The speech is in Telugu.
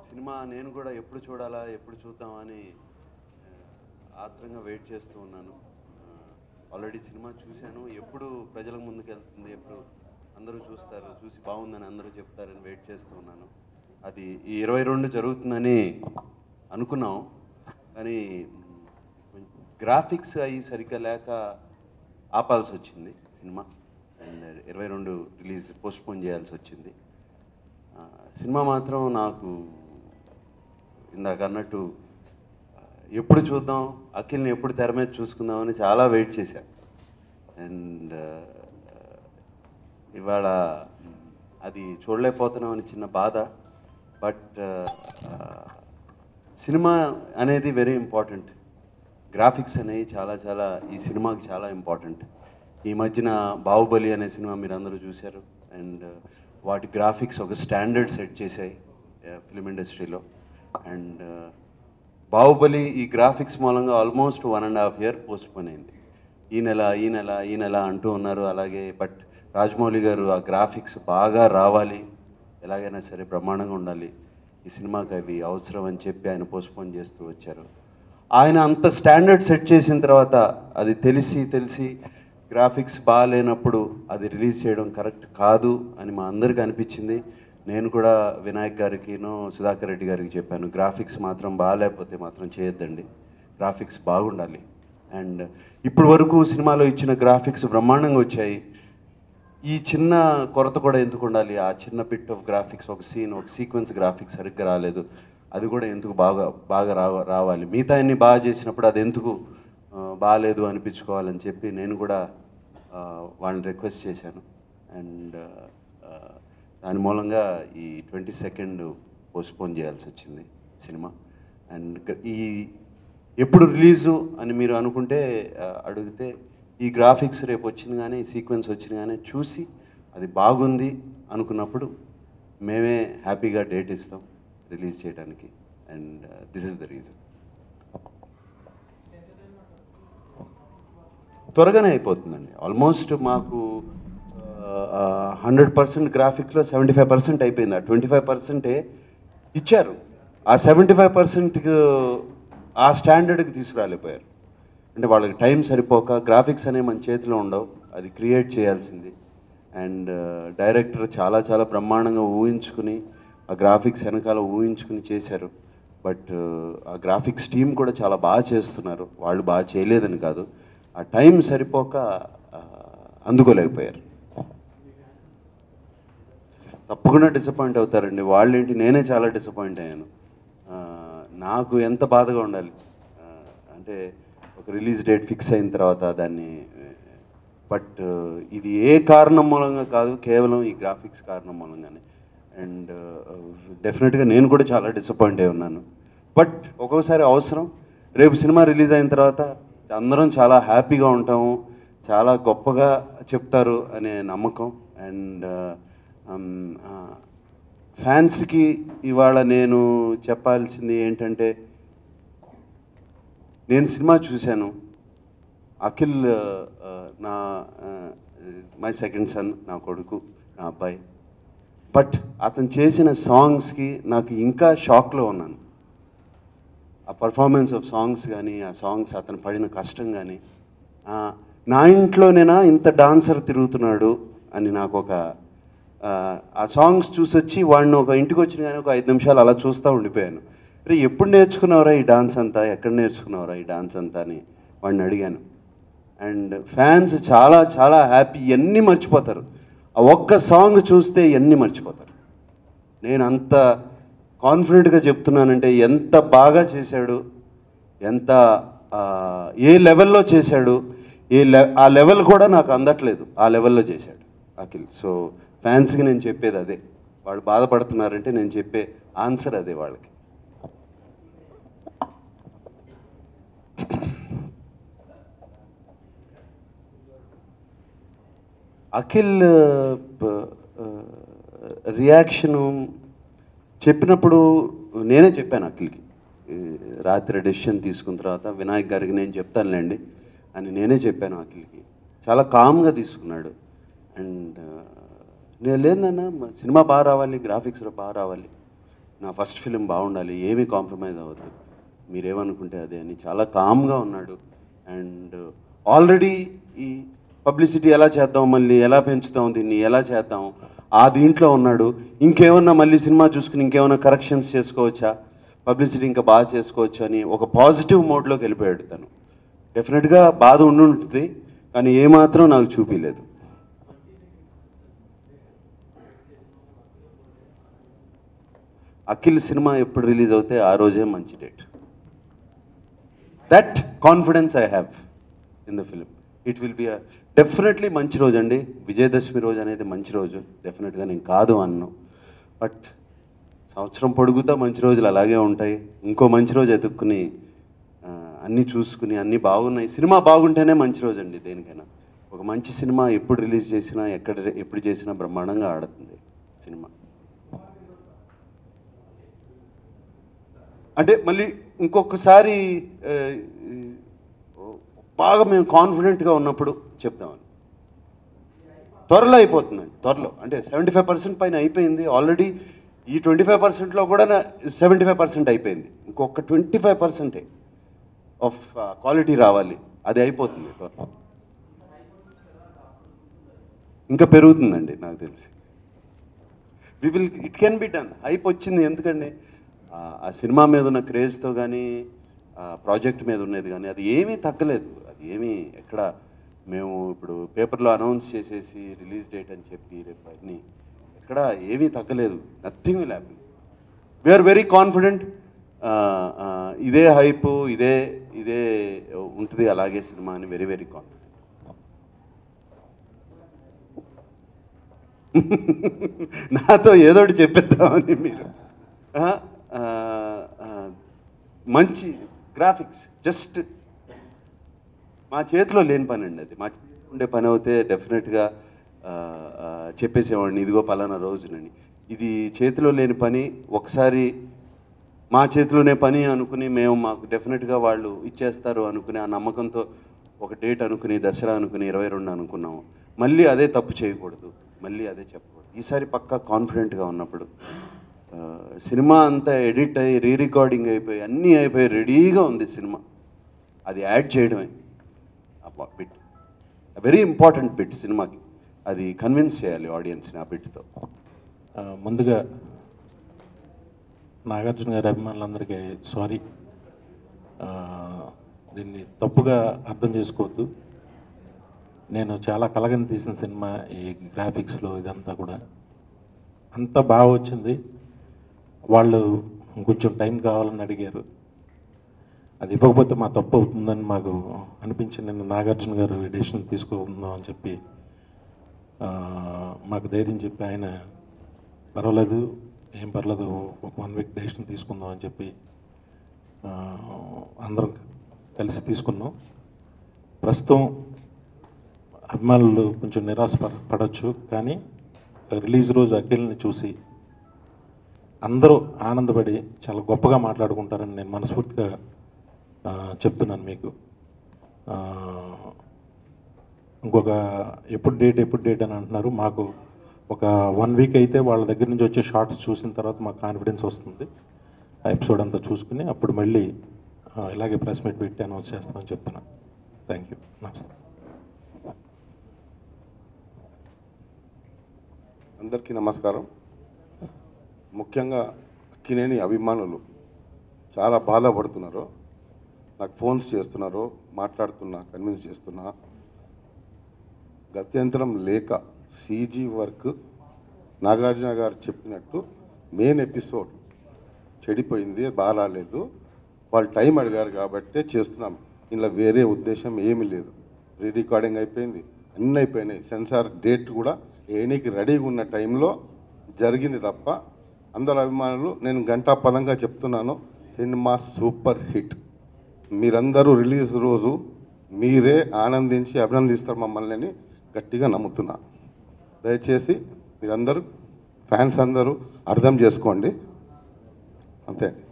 సినిమా నేను కూడా ఎప్పుడు చూడాలా ఎప్పుడు చూద్దామని ఆత్రంగా వెయిట్ చేస్తూ ఉన్నాను. ఆల్రెడీ సినిమా చూశాను. ఎప్పుడు ప్రజల ముందుకు వెళ్తుంది, ఎప్పుడు అందరూ చూస్తారు, చూసి బాగుందని అందరూ చెప్తారని వెయిట్ చేస్తూ ఉన్నాను. అది ఈ 22 జరుగుతుందని అనుకున్నాం, కానీ గ్రాఫిక్స్ అవి సరిగ్గా లేక ఆపాల్సి వచ్చింది సినిమా. అండ్ 22 రిలీజ్ పోస్ట్పోన్ చేయాల్సి వచ్చింది. సినిమా మాత్రం నాకు ఇందాక అన్నట్టు ఎప్పుడు చూద్దాం, అఖిల్ని ఎప్పుడు తెర మీద చూసుకుందామని చాలా వెయిట్ చేశాను. అండ్ ఇవాళ అది చూడలేకపోతున్నామని చిన్న బాధ. బట్ సినిమా అనేది వెరీ ఇంపార్టెంట్. గ్రాఫిక్స్ అనేవి చాలా చాలా ఈ సినిమాకి చాలా ఇంపార్టెంట్. ఈ మధ్యన బాహుబలి అనే సినిమా మీరు అందరూ చూశారు. అండ్ వాటి గ్రాఫిక్స్ ఒక స్టాండర్డ్ సెట్ చేశాయి ఫిలిం ఇండస్ట్రీలో. అండ్ బాహుబలి ఈ గ్రాఫిక్స్ మూలంగా ఆల్మోస్ట్ 1.5 year పోస్ట్పోన్ అయింది. ఈ నెల అంటూ ఉన్నారు. అలాగే బట్ రాజమౌళి గారు ఆ గ్రాఫిక్స్ బాగా రావాలి, ఎలాగైనా సరే బ్రహ్మాండంగా ఉండాలి, ఈ సినిమాకి అవి అవసరం అని చెప్పి ఆయన పోస్ట్పోన్ చేస్తూ వచ్చారు. ఆయన అంత స్టాండర్డ్ సెట్ చేసిన తర్వాత అది తెలిసి గ్రాఫిక్స్ బాగాలేనప్పుడు అది రిలీజ్ చేయడం కరెక్ట్ కాదు అని మా అందరికీ అనిపించింది. నేను కూడా వినాయక్ గారికినో సుధాకర్ రెడ్డి గారికి చెప్పాను, గ్రాఫిక్స్ మాత్రం బాగాలేకపోతే మాత్రం చేయొద్దండి, గ్రాఫిక్స్ బాగుండాలి. అండ్ ఇప్పటి వరకు సినిమాలో ఇచ్చిన గ్రాఫిక్స్ బ్రహ్మాండంగా వచ్చాయి. ఈ చిన్న కొరత కూడా ఎందుకు ఉండాలి? ఆ చిన్న బిట్ ఆఫ్ గ్రాఫిక్స్, ఒక సీక్వెన్స్ గ్రాఫిక్స్ సరిగ్గా రాలేదు, అది కూడా ఎందుకు బాగా రావాలి, మిగతా అన్ని బాగా చేసినప్పుడు అది ఎందుకు బాగాలేదు అనిపించుకోవాలని చెప్పి నేను కూడా వాళ్ళని రిక్వెస్ట్ చేశాను. అండ్ దాని మూలంగా ఈ 22 పోస్ట్పోన్ చేయాల్సి వచ్చింది సినిమా. అండ్ ఈ ఎప్పుడు రిలీజు అని మీరు అనుకుంటే అడిగితే ఈ గ్రాఫిక్స్ రేపు వచ్చింది కానీ, ఈ సీక్వెన్స్ వచ్చింది కానీ చూసి అది బాగుంది అనుకున్నప్పుడు మేమే హ్యాపీగా డేట్ ఇస్తాం రిలీజ్ చేయడానికి. And this is the reason. త్వరగానే అయిపోతుందండి. ఆల్మోస్ట్ మాకు 100% గ్రాఫిక్స్లో 75% అయిపోయింది. ఆ 25% ఇచ్చారు. ఆ 75% ఆ స్టాండర్డ్కి తీసుకురాలేకపోయారు. అంటే వాళ్ళకి టైం సరిపోక, గ్రాఫిక్స్ అనేవి మన చేతిలో ఉండవు, అది క్రియేట్ చేయాల్సింది. అండ్ డైరెక్టర్ చాలా చాలా బ్రహ్మాండంగా ఊహించుకుని ఆ గ్రాఫిక్స్ వెనకాల ఊహించుకుని చేశారు. బట్ ఆ గ్రాఫిక్స్ టీం కూడా చాలా బాగా చేస్తున్నారు, వాళ్ళు బాగా చేయలేదని కాదు, ఆ టైం సరిపోక అందుకోలేకపోయారు. తప్పకుండా డిసప్పాయింట్ అవుతారండి. వాళ్ళేంటి, నేనే చాలా డిసప్పాయింట్ అయ్యాను. నాకు ఎంత బాధగా ఉండాలి అంటే ఒక రిలీజ్ డేట్ ఫిక్స్ అయిన తర్వాత దాన్ని, బట్ ఇది ఏ కారణం మూలంగా కాదు, కేవలం ఈ గ్రాఫిక్స్ కారణం మూలంగానే. అండ్ డెఫినెట్గా నేను కూడా చాలా డిసప్పాయింట్ అయి ఉన్నాను. బట్ ఒక్కోసారి అవసరం. రేపు సినిమా రిలీజ్ అయిన తర్వాత అందరం చాలా హ్యాపీగా ఉంటాము, చాలా గొప్పగా చెప్తారు అనే నమ్మకం. అండ్ ఫ్యాన్స్కి ఇవాళ నేను చెప్పాల్సింది ఏంటంటే, నేను సినిమా చూశాను. అఖిల్ నా మై సెకండ్ సన్, నా కొడుకు, నా అబ్బాయి. బట్ అతను చేసిన సాంగ్స్కి నాకు ఇంకా షాక్లో ఉన్నాను. ఆ పర్ఫార్మెన్స్ ఆఫ్ సాంగ్స్ కానీ, ఆ సాంగ్స్ అతను పడిన కష్టం కానీ, నా ఇంట్లోనేనా ఇంత డాన్సర్ తిరుగుతున్నాడు అని నాకు ఒక ఆ సాంగ్స్ చూసొచ్చి వాడిని ఒక ఇంటికి వచ్చిన కానీ ఒక 5 నిమిషాలు అలా చూస్తూ ఉండిపోయాను. రే ఎప్పుడు నేర్చుకున్నావురా ఈ డాన్స్ అంతా, ఎక్కడ నేర్చుకున్నావురా ఈ డాన్స్ అంతా అని వాడిని అడిగాను. అండ్ ఫ్యాన్స్ చాలా చాలా హ్యాపీ, ఇవన్నీ మర్చిపోతారు, ఆ ఒక్క సాంగ్ చూస్తే ఇవన్నీ మర్చిపోతారు. నేను అంత కాన్ఫిడెంట్గా చెప్తున్నానంటే ఎంత బాగా చేశాడు, ఎంత ఏ లెవెల్లో చేశాడు, ఆ లెవెల్ కూడా నాకు అందట్లేదు, ఆ లెవెల్లో చేశాడు అఖిల్. సో ఫ్యాన్స్కి నేను చెప్పేది అదే. వాళ్ళు బాధపడుతున్నారంటే నేను చెప్పే ఆన్సర్ అదే వాళ్ళకి. అఖిల్ రియాక్షను చెప్పినప్పుడు నేనే చెప్పాను అఖిల్కి, రాత్రి డెసిషన్ తీసుకున్న తర్వాత వినాయక్ గారికి నేను చెప్తానులేండి అని నేనే చెప్పాను అఖిల్కి. చాలా కామ్గా తీసుకున్నాడు. అండ్ నేను లేదన్నా సినిమా బాగా రావాలి, గ్రాఫిక్స్లో బాగా రావాలి, నా ఫస్ట్ ఫిలిం బాగుండాలి, ఏమీ కాంప్రమైజ్ అవ్వద్దు, మీరేమనుకుంటే అదే అని చాలా కామ్గా ఉన్నాడు. అండ్ ఆల్రెడీ ఈ పబ్లిసిటీ ఎలా చేద్దాం, మళ్ళీ ఎలా పెంచుతాం, దీన్ని ఎలా చేద్దాం, ఆ దీంట్లో ఉన్నాడు. ఇంకేమన్నా మళ్ళీ సినిమా చూసుకుని ఇంకేమన్నా కరెక్షన్స్ చేసుకోవచ్చా, పబ్లిసిటీ ఇంకా బాగా చేసుకోవచ్చు అని ఒక పాజిటివ్ మోడ్లోకి వెళ్ళిపోయాడు తను. డెఫినెట్గా బాధ ఉండుంటుంది, కానీ ఏమాత్రం నాకు చూపించలేదు. అఖిల్ సినిమా ఎప్పుడు రిలీజ్ అవుతే ఆ రోజే మంచి date. That confidence I have in the film. It will be definitely మంచి రోజు అండి. విజయదశమి రోజు అనేది మంచి రోజు, డెఫినెట్గా నేను కాదు అన్నాను. బట్ సంవత్సరం పొడుగుతా మంచి రోజులు అలాగే ఉంటాయి. ఇంకో మంచి రోజు ఎదుక్కుని అన్నీ చూసుకుని అన్నీ బాగున్నాయి. సినిమా బాగుంటేనే మంచి రోజు అండి దేనికైనా. ఒక మంచి సినిమా ఎప్పుడు రిలీజ్ చేసినా ఎప్పుడు చేసినా బ్రహ్మాండంగా ఆడుతుంది సినిమా. అంటే మళ్ళీ ఇంకొకసారి బాగా మేము కాన్ఫిడెంట్గా ఉన్నప్పుడు చెప్తామని. త్వరలో అయిపోతుందండి, త్వరలో అంటే 75% పైన అయిపోయింది ఆల్రెడీ. ఈ 25%లో కూడా 75% అయిపోయింది. ఇంకొక 25% ఆఫ్ క్వాలిటీ రావాలి, అది అయిపోతుంది త్వరలో. ఇంకా పెరుగుతుందండి నాకు తెలిసి. It can be done. Hype వచ్చింది ఎందుకండి, ఆ సినిమా మీద ఉన్న క్రేజ్తో కానీ ప్రాజెక్ట్ మీద ఉన్నది కానీ అది ఏమీ తగ్గలేదు. అది ఏమీ ఎక్కడ మేము ఇప్పుడు పేపర్లో అనౌన్స్ చేసేసి రిలీజ్ డేట్ అని చెప్పి రేపు అన్నీ ఎక్కడ ఏమీ తగ్గలేదు. Nothing will happen. We are very confident. ఇదే హైప్ ఇదే ఇదే ఉంటుంది అలాగే సినిమా అని వెరీ వెరీ కాన్ఫిడెంట్. నాతో ఏదోటి చెప్పేద్దామని మీరు. మంచి గ్రాఫిక్స్ జస్ట్ మా చేతిలో లేని పని అండి అది. మా ఉండే పని అవుతే డెఫినెట్గా చెప్పేసేవాడిని ఇదిగో పలానా రోజునని. ఇది చేతిలో లేని పని. ఒకసారి మా చేతిలోనే పని అనుకుని మేము మాకు డెఫినెట్గా వాళ్ళు ఇచ్చేస్తారు అనుకుని ఆ నమ్మకంతో ఒక డేట్ అనుకుని దసరా అనుకుని 22 అనుకున్నాము. మళ్ళీ అదే తప్పు చేయకూడదు, మళ్ళీ అదే చెప్పకూడదు. ఈసారి పక్కా కాన్ఫిడెంట్గా ఉన్నప్పుడు సినిమా అంతా ఎడిట్ అయ్యి రీరికార్డింగ్ అయిపోయి అన్నీ అయిపోయి రెడీగా ఉంది సినిమా. అది యాడ్ చేయడమే బిట్, వెరీ ఇంపార్టెంట్ బిట్ సినిమాకి. అది కన్విన్స్ చేయాలి ఆడియన్స్ని ఆ బిట్తో. ముందుగా నాగార్జున గారి అభిమానులందరికీ సారీ. దీన్ని తప్పుగా అర్థం చేసుకోవద్దు. నేను చాలా కలగని తీసిన సినిమా. ఈ గ్రాఫిక్స్లో ఇదంతా కూడా అంతా బాగా వచ్చింది. వాళ్ళు కొంచెం టైం కావాలని అడిగారు. అది ఇవ్వకపోతే మా తప్పు అవుతుందని మాకు అనిపించి నేను నాగార్జున గారు డెసిషన్ తీసుకుందాం అని చెప్పి మాకు ధైర్యం చెప్పి ఆయన పర్వాలేదు ఏం పర్లేదు ఒక 1 వీక్ డెసిషన్ తీసుకుందాం అని చెప్పి అందరం కలిసి తీసుకున్నాం. ప్రస్తుతం అభిమానులు కొంచెం నిరాశ పడవచ్చు, కానీ రిలీజ్ రోజు అఖిల్ని చూసి అందరూ ఆనందపడి చాలా గొప్పగా మాట్లాడుకుంటారని నేను మనస్ఫూర్తిగా చెప్తున్నాను మీకు. ఇంకొక ఎప్పుడు డేట్ అని అంటున్నారు. మాకు ఒక 1 వీక్ అయితే వాళ్ళ దగ్గర నుంచి వచ్చే షార్ట్స్ చూసిన తర్వాత మాకు కాన్ఫిడెన్స్ వస్తుంది. ఆ ఎపిసోడ్ అంతా చూసుకుని అప్పుడు మళ్ళీ ఇలాగే ప్రెస్ మీట్ పెట్టి అనౌన్స్ చేస్తామని చెప్తున్నాను. Thank you. నమస్తే. అందరికీ నమస్కారం. ముఖ్యంగా అక్కినేని అభిమానులు చాలా బాధపడుతున్నారు. నాకు ఫోన్స్ చేస్తున్నారు, మాట్లాడుతున్నా, కన్విన్స్ చేస్తున్నా. గత్యంతరం లేక సీజీ వర్క్ నాగార్జున గారు చెప్పినట్టు మెయిన్ ఎపిసోడ్ చెడిపోయింది, బాగా రాలేదు. వాళ్ళు టైం అడిగారు కాబట్టే చేస్తున్నాం. ఇలా వేరే ఉద్దేశం ఏమీ లేదు. రీ రికార్డింగ్ అయిపోయింది, అన్నీ అయిపోయినాయి. సెన్సార్ డేట్ కూడా ఏనికి రెడీగా ఉన్న టైంలో జరిగింది తప్ప అందరు అభిమానులు నేను గంటాపదంగా చెప్తున్నాను, సినిమా సూపర్ హిట్. మీరందరూ రిలీజ్ రోజు మీరే ఆనందించి అభినందిస్తారు మమ్మల్ని అని గట్టిగా నమ్ముతున్నా. దయచేసి మీరందరూ ఫ్యాన్స్ అందరూ అర్థం చేసుకోండి. అంతే అండి.